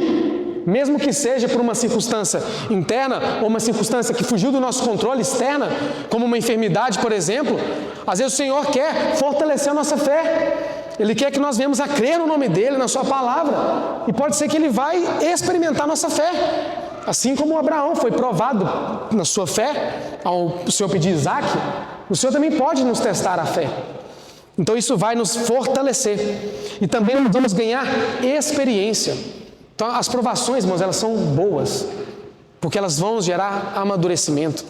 mesmo que seja por uma circunstância interna ou uma circunstância que fugiu do nosso controle externa, como uma enfermidade, por exemplo. Às vezes o Senhor quer fortalecer a nossa fé. Ele quer que nós venhamos a crer no nome dEle, na Sua palavra. E pode ser que Ele vai experimentar nossa fé. Assim como Abraão foi provado na sua fé, ao Senhor pedir Isaac, o Senhor também pode nos testar a fé. Então isso vai nos fortalecer. E também nós vamos ganhar experiência. Então as provações, irmãos, elas são boas, porque elas vão gerar amadurecimento.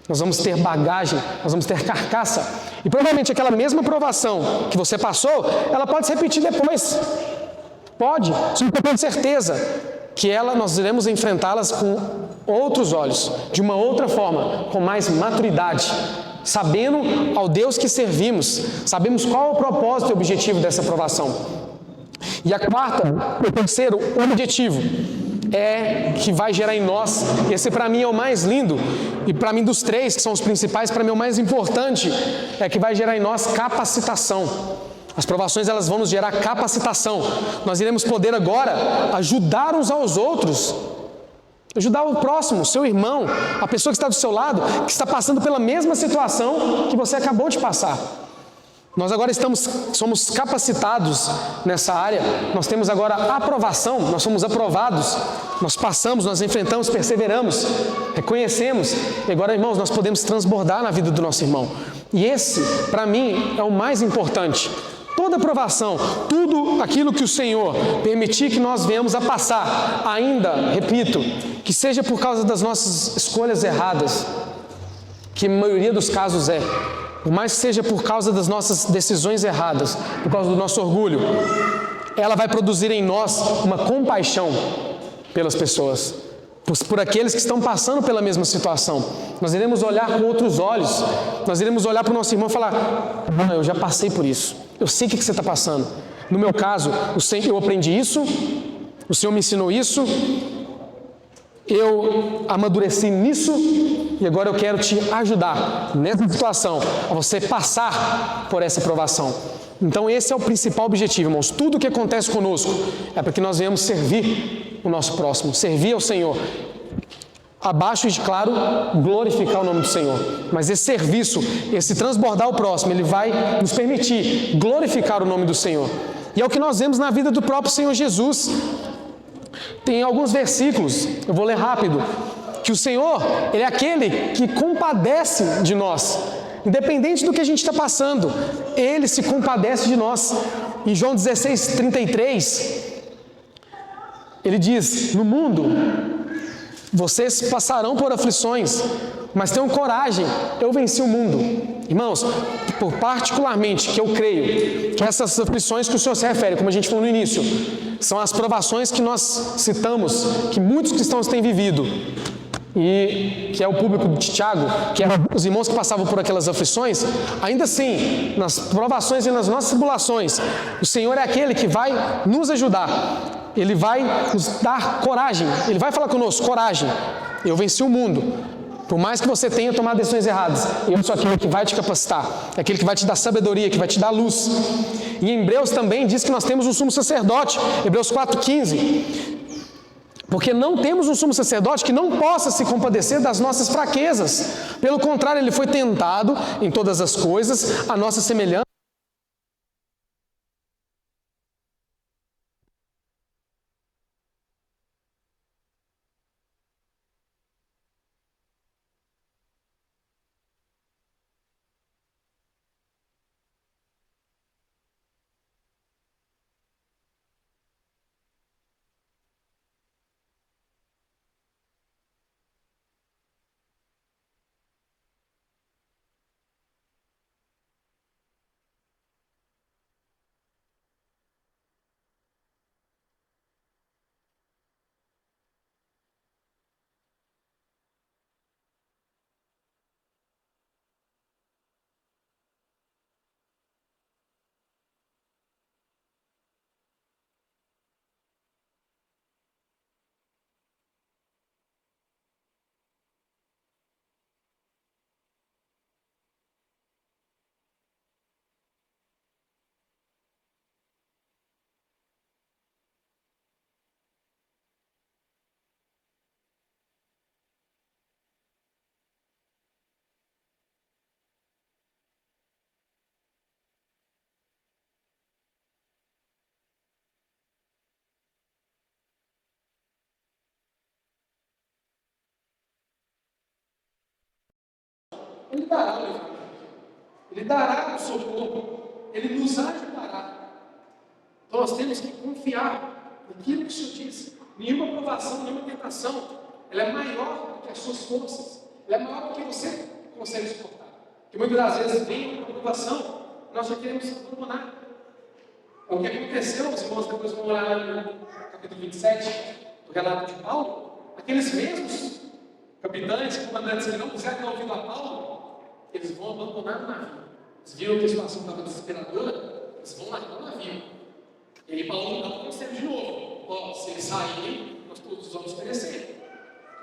Nós vamos ter bagagem, nós vamos ter carcaça. E provavelmente aquela mesma provação que você passou, ela pode se repetir depois. Pode, só que eu tenho certeza que nós iremos enfrentá-las com outros olhos, de uma outra forma, com mais maturidade, sabendo ao Deus que servimos, sabemos qual é o propósito e objetivo dessa aprovação. E o terceiro objetivo é que vai gerar em nós, esse para mim é o mais lindo, e para mim dos três, que são os principais, para mim o mais importante, é que vai gerar em nós capacitação. As provações, elas vão nos gerar capacitação. Nós iremos poder agora ajudar uns aos outros, ajudar o próximo, seu irmão, a pessoa que está do seu lado, que está passando pela mesma situação que você acabou de passar. Nós agora somos capacitados nessa área, nós temos agora aprovação, nós somos aprovados, nós passamos, nós enfrentamos, perseveramos, reconhecemos, e agora, irmãos, nós podemos transbordar na vida do nosso irmão. E esse, para mim, é o mais importante. Toda aprovação, tudo aquilo que o Senhor permitir que nós venhamos a passar, ainda, repito, que seja por causa das nossas escolhas erradas, que a maioria dos casos é, por mais que seja por causa das nossas decisões erradas, por causa do nosso orgulho, ela vai produzir em nós uma compaixão pelas pessoas, por aqueles que estão passando pela mesma situação. Nós iremos olhar com outros olhos, nós iremos olhar para o nosso irmão e falar: não, eu já passei por isso, eu sei o que você está passando. No meu caso, eu aprendi isso, o Senhor me ensinou isso, eu amadureci nisso e agora eu quero te ajudar nessa situação, a você passar por essa provação. Então esse é o principal objetivo, irmãos. Tudo o que acontece conosco é para que nós venhamos servir o nosso próximo, servir ao Senhor. Abaixo de, claro, glorificar o nome do Senhor. Mas esse serviço, esse transbordar o próximo, ele vai nos permitir glorificar o nome do Senhor. E é o que nós vemos na vida do próprio Senhor Jesus. Tem alguns versículos, eu vou ler rápido, que o Senhor, Ele é aquele que compadece de nós. Independente do que a gente está passando, Ele se compadece de nós. Em João 16:33, Ele diz: no mundo vocês passarão por aflições, mas tenham coragem, eu venci o mundo. Irmãos, particularmente que eu creio que essas aflições que o Senhor se refere, como a gente falou no início, são as provações que nós citamos, que muitos cristãos têm vivido, e que é o público de Tiago, que eram os irmãos que passavam por aquelas aflições. Ainda assim, nas provações e nas nossas tribulações, o Senhor é aquele que vai nos ajudar, Ele vai nos dar coragem, Ele vai falar conosco: coragem, eu venci o mundo. Por mais que você tenha tomado decisões erradas, eu sou aquele que vai te capacitar, é aquele que vai te dar sabedoria, que vai te dar luz. E em Hebreus também diz que nós temos um sumo sacerdote, Hebreus 4:15. Porque não temos um sumo sacerdote que não possa se compadecer das nossas fraquezas. Pelo contrário, ele foi tentado em todas as coisas, a nossa semelhança. Ele dará o livramento, Ele dará o socorro, Ele nos ajudará. Então nós temos que confiar naquilo que o Senhor diz. Nenhuma provação, nenhuma tentação, ela é maior do que as suas forças, ela é maior do que você consegue suportar. Porque muitas das vezes vem uma provação, nós já queremos abandonar. É o que aconteceu, os irmãos depois vão olhar no capítulo 27 do relato de Paulo. Aqueles mesmos capitães, comandantes que não quiseram dar ouvido a Paulo, eles vão abandonar o navio. Eles viram que a situação estava desesperadora, eles vão largar o navio. E aí Paulo dá um conselho de novo. Ó, se eles saírem, nós todos vamos perecer.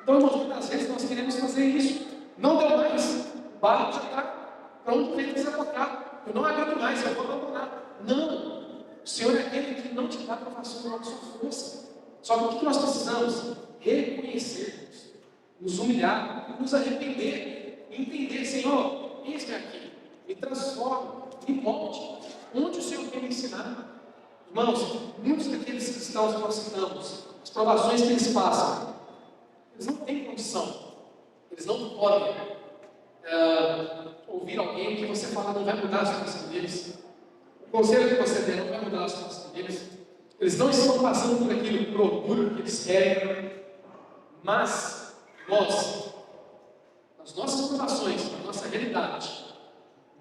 Então, irmãos, muitas vezes nós queremos fazer isso. Não deu mais. O barco já está pronto para desabocar. Eu não aguento mais, eu vou abandonar. Não. O Senhor é aquele que não te dá provação na sua força. Só que o que nós precisamos? Reconhecermos, nos humilhar, nos arrepender, entender, Senhor, eis-me aqui, me transforma, me molde. Onde o Senhor quer me ensinar? Irmãos, muitos daqueles cristãos que nós citamos, as provações que eles passam, eles não têm condição, eles não podem ouvir alguém que você fala não vai mudar a situação deles. O conselho que você der não vai mudar a situação deles. Eles não estão passando por aquilo, por orgulho que eles querem. Mas nós, nas nossas provações, na nossa realidade,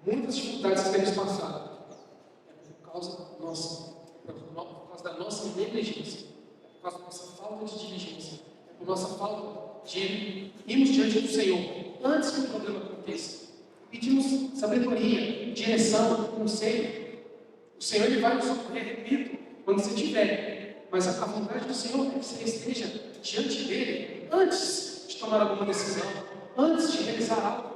muitas dificuldades que temos passado é por causa da nossa negligência, é por causa da nossa falta de diligência, é por nossa falta de irmos diante do Senhor antes que o problema aconteça. Pedimos sabedoria, direção, conselho. O Senhor ele vai nos socorrer, repito, quando você tiver. Mas a vontade do Senhor é que você esteja diante dele antes de tomar alguma decisão, antes de realizar algo.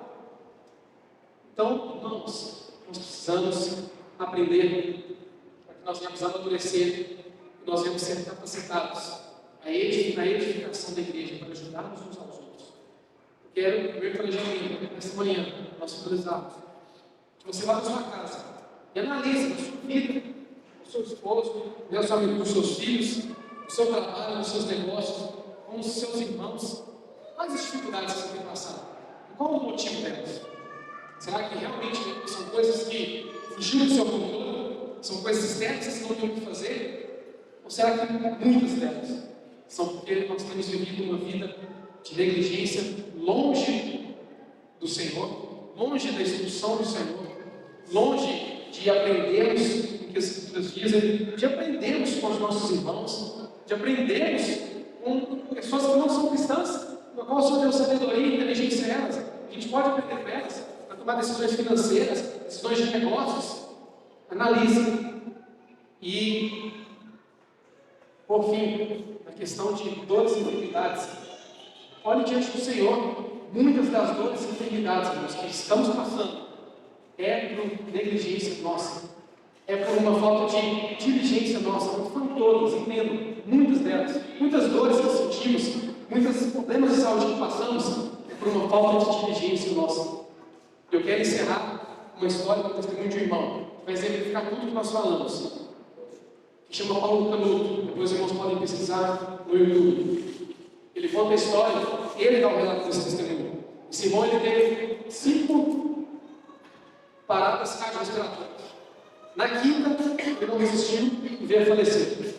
Então, irmãos, nós precisamos aprender para que nós venhamos amadurecer e nós venhamos ser capacitados na edificação da igreja para ajudarmos uns aos outros. Eu quero, no meu planejamento, nesta manhã, nós finalizarmos, que você vá para a sua casa e analise a sua vida, o seu esposo, o relacionamento com os seus filhos, o seu trabalho, os seus negócios, com os seus irmãos. Quais as dificuldades que você tem passado? E qual o motivo delas? Será que realmente são coisas que fugiram do seu controle? São coisas externas que você não tem o que fazer? Ou será que muitas delas são porque nós temos vivido uma vida de negligência longe do Senhor, longe da instrução do Senhor, longe de aprendermos o que as Escrituras dizem, de aprendermos com os nossos irmãos, de aprendermos com pessoas que não são cristãs, na qual o Senhor deu sabedoria e inteligência a elas. A gente pode aprender com elas para tomar decisões financeiras, decisões de negócios. Analise. E, por fim, na questão de dores e enfermidades, olhe diante do Senhor. Muitas das dores e enfermidades, irmãos, que estamos passando é por negligência nossa, é por uma falta de diligência nossa. Não foram todas, entendo, muitas delas, muitas dores que sentimos, muitos problemas de saúde que passamos, é por uma falta de diligência nossa. Eu quero encerrar uma história com o testemunho de um irmão, que vai exemplificar tudo que nós falamos, que chama Paulo Canuto. Depois os irmãos podem pesquisar no YouTube. Ele conta a história, ele dá um relato desse testemunho. Esse irmão ele teve 5 paradas cardiorrespiratórias. Na quinta, ele não resistiu e veio a falecer.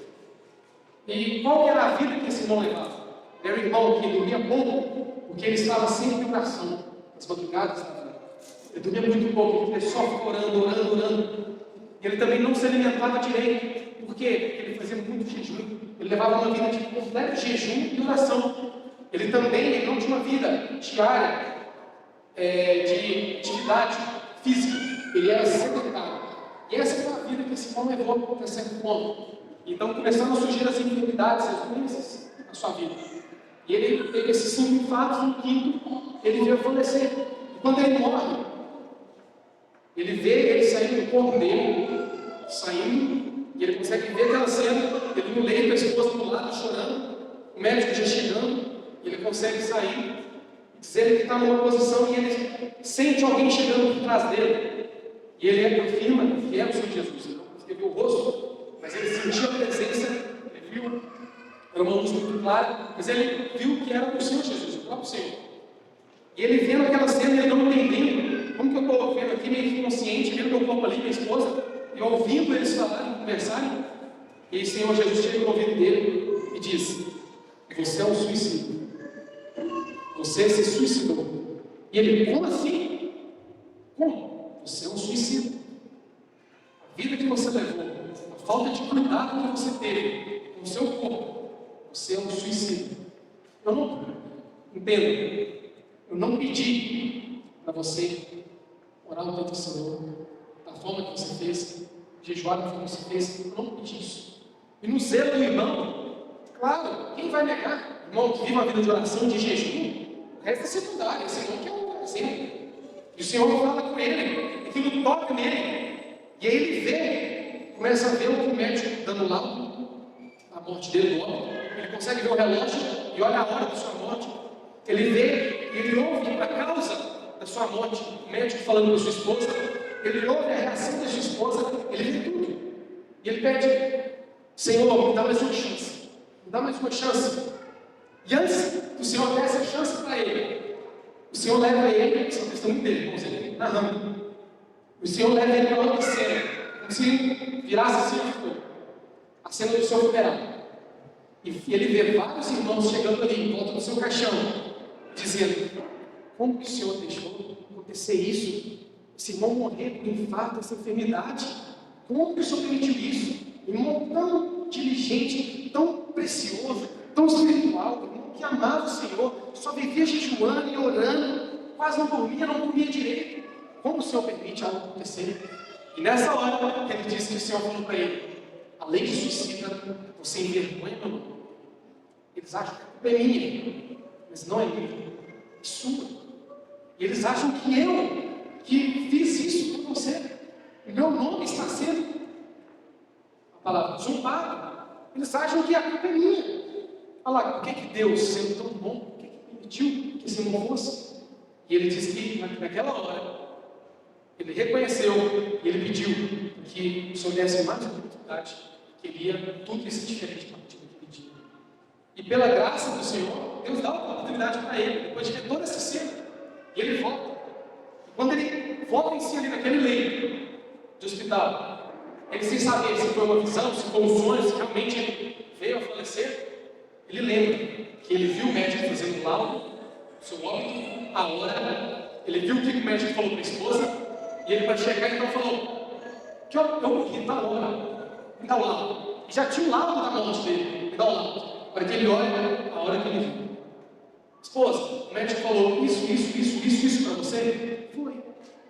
E qual que era a vida que esse irmão levava? Era um irmão que dormia pouco, porque ele estava sempre em oração, nas madrugadas da vida. Ele dormia muito pouco, ele só ficava orando. E ele também não se alimentava direito. Por quê? Porque ele fazia muito jejum. Ele levava uma vida de completo jejum e oração. Ele também não tinha uma vida diária de atividade física. Ele era sedentário. E essa foi a vida que esse irmão levou até certo ponto. Então começaram a surgir as enfermidades, as doenças na sua vida. E ele teve esses 5 fatos, no quinto, ele veio a falecer. E quando ele morre, ele vê ele saindo do corpo dele, e ele consegue ver aquela cena, ele no leito, a esposa do lado chorando, o médico já chegando, e ele consegue sair, dizer que está numa posição e ele sente alguém chegando por trás dele. E ele afirma que é o Senhor Jesus. Ele não conseguia ver o rosto, mas ele sentia a presença, ele viu, era uma luz muito clara, mas ele viu que era o Senhor Jesus, o próprio Senhor. E ele vendo aquela cena, ele não entendendo, como que eu estou vendo aqui, meio inconsciente, vendo meu corpo ali, minha esposa, e ouvindo eles falarem, conversarem, e o Senhor Jesus chega no ouvido dele e diz: você é um suicida. Você se suicidou. E ele: como assim? Como? Você é um suicida. A vida que você levou, a falta de cuidado que você teve com o seu corpo, você é um suicida. Eu não entendo. Eu não pedi para você orar o teu Senhor, da forma que você fez, jejuar da forma que você fez, eu não pedi isso. E no zelo do irmão, claro, quem vai negar? Irmão que vive uma vida de oração, de jejum, o resto é secundário, esse irmão que é um exemplo. E o Senhor fala com ele, aquilo toca nele, e aí ele vê, começa a ver o médico dando laudo, a morte dele do homem, ele consegue ver o relógio e olha a hora da sua morte, ele vê, ele ouve a causa da sua morte, o médico falando com a sua esposa, ele ouve a reação da sua esposa, ele vê tudo, e ele pede, Senhor, me dá mais uma chance, me dá mais uma chance, e antes do Senhor der essa chance para ele, o Senhor leva ele, esse é o testemunho dele, vamos dizer, narrando, o Senhor leva ele para outra cena, como se virasse assim a cena do seu funeral, e ele vê vários irmãos chegando ali, em volta do seu caixão, dizendo, como que o Senhor deixou acontecer isso? Esse irmão morrer por infarto, essa enfermidade, como que o Senhor permitiu isso? Irmão tão diligente, tão precioso, tão espiritual, irmão que amava o Senhor, só vivia jejuando e orando, quase não dormia direito. Como o Senhor permite algo acontecer? E nessa hora, ele disse que o Senhor falou para ele, a lei de suicida, você envergonha, meu irmão. Eles acham que a culpa é minha, mas não é minha, é sua. E eles acham que eu que fiz isso com você, o meu nome está sendo, a palavra, zombado. Eles acham que a culpa é minha. Olha lá, por que Deus, sendo tão bom, por que permitiu que esse irmão fosse? E ele disse que naquela hora, ele reconheceu e ele pediu que o Senhor desse mais uma oportunidade, que ele ia tudo isso diferente a partir daquele dia. E pela graça do Senhor, Deus dá uma oportunidade para ele, depois de ver toda essa cena. E ele volta. E quando ele volta em si ali naquele leito de hospital, ele sem saber se foi uma visão, se foi um sonho, se realmente ele veio a falecer, ele lembra que ele viu o médico fazendo laudo, o seu óbito, a hora, ele viu o que o médico falou para a esposa, e ele, para chegar, então falou, que eu morri, tá hora, me dá o laudo. E já tinha o laudo da morte dele, me dá o laudo. Para que ele olha, a hora que ele viu. Esposa, o médico falou isso para você? Foi.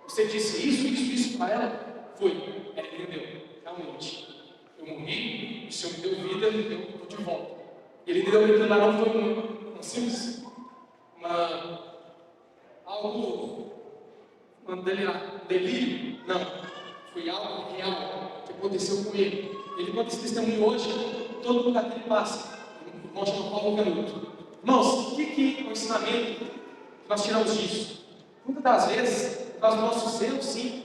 Você disse isso para ela? Foi. Ela entendeu. Realmente. Eu morri, o Senhor me deu vida, eu estou de volta. E ele entendeu que aquilo lá não foi um simples, um delírio. Não. Foi algo real que aconteceu com ele. Ele conta esse testemunho hoje, todo lugar que ele passa. O irmão chama Paulo Canuto. Irmãos, o que é o ensinamento que nós tiramos disso? Muitas das vezes, nós nossos zelo, sim,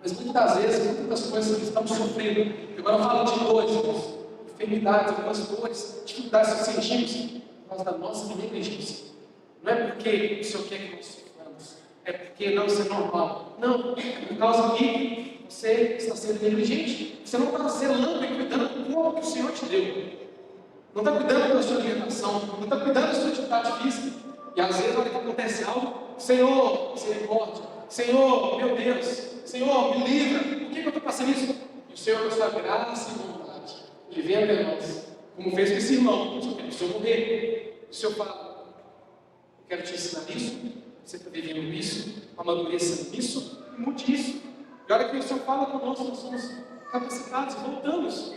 mas muitas das vezes, muitas das coisas que estamos sofrendo, agora eu falo de dores, enfermidades, algumas dores, dificuldades que sentimos, por causa da nossa negligência. Não é porque o Senhor quer que nós soframos, é porque não, isso é normal. Não, é por causa que você está sendo negligente, você não está zelando e cuidando do corpo que o Senhor te deu. Não está cuidando da sua alimentação, não está cuidando da sua atividade física. E às vezes, na hora que acontece algo, Senhor, misericórdia, Senhor, meu Deus, Senhor, me livra, por que eu estou passando isso? E o Senhor, com sua graça e vontade, Ele vem até nós, como fez com esse irmão, só que ele precisou morrer. O Senhor fala, eu quero te ensinar isso, você está vivendo isso, amadureça nisso e mude isso. E a hora que o Senhor fala conosco, nós somos capacitados e voltamos.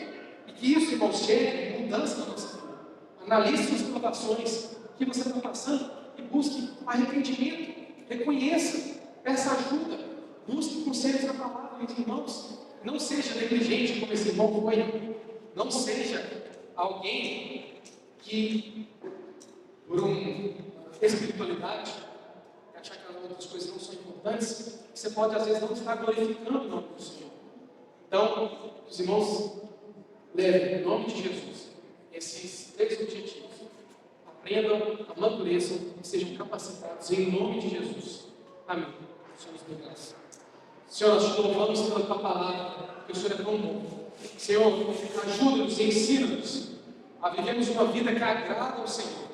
E que isso, irmãos, chegue mudança na nossa vida. Analise as provações que você está passando e busque arrependimento. Reconheça, peça ajuda, busque conselhos da palavra, meus irmãos. Não seja negligente como esse irmão foi. Não seja alguém que, por uma espiritualidade, que achar que outras coisas não são importantes, você pode às vezes não estar glorificando o nome do Senhor. Então, os irmãos, levem, em nome de Jesus, esses 3 objetivos. Aprendam, amadureçam e sejam capacitados em nome de Jesus. Amém. Senhor, nos dê graça. Senhor, nós te louvamos pela tua palavra, porque o Senhor é tão bom. Senhor, ajuda-nos e ensina-nos a vivermos uma vida que agrada ao Senhor.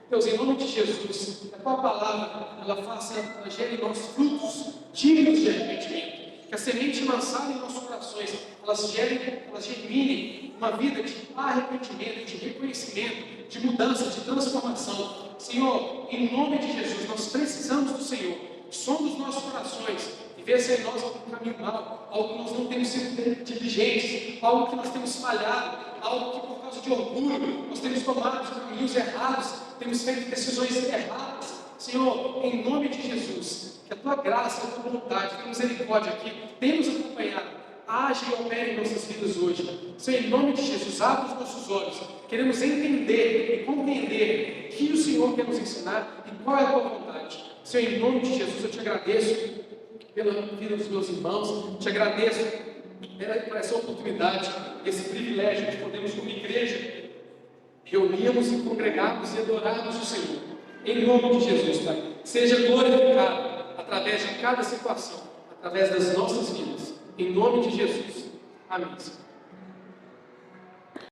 Deus, em nome de Jesus, que a tua palavra, ela gere em nós frutos dignos de arrependimento. Que a semente lançada em nossos corações, elas germinem uma vida de arrependimento, de reconhecimento, de mudança, de transformação. Senhor, em nome de Jesus, nós precisamos do Senhor. O som dos nossos corações, e vê se em nós algum caminho mau, algo que nós não temos sido diligentes, algo que nós temos falhado, algo que por causa de orgulho nós temos tomado caminhos errados, temos feito decisões erradas. Senhor, em nome de Jesus, que a Tua graça, a Tua vontade, a Tua misericórdia aqui tenha nos acompanhado, age e opere em nossas vidas hoje. Senhor, em nome de Jesus, abre os nossos olhos. Queremos entender e compreender o que o Senhor quer nos ensinar e qual é a Tua vontade. Senhor, em nome de Jesus, eu te agradeço pela vida dos meus irmãos, te agradeço por essa oportunidade, esse privilégio de podermos, como igreja, reunirmos e congregarmos e adorarmos o Senhor. Em nome de Jesus, Pai, seja glorificado através de cada situação, através das nossas vidas. Em nome de Jesus. Amém.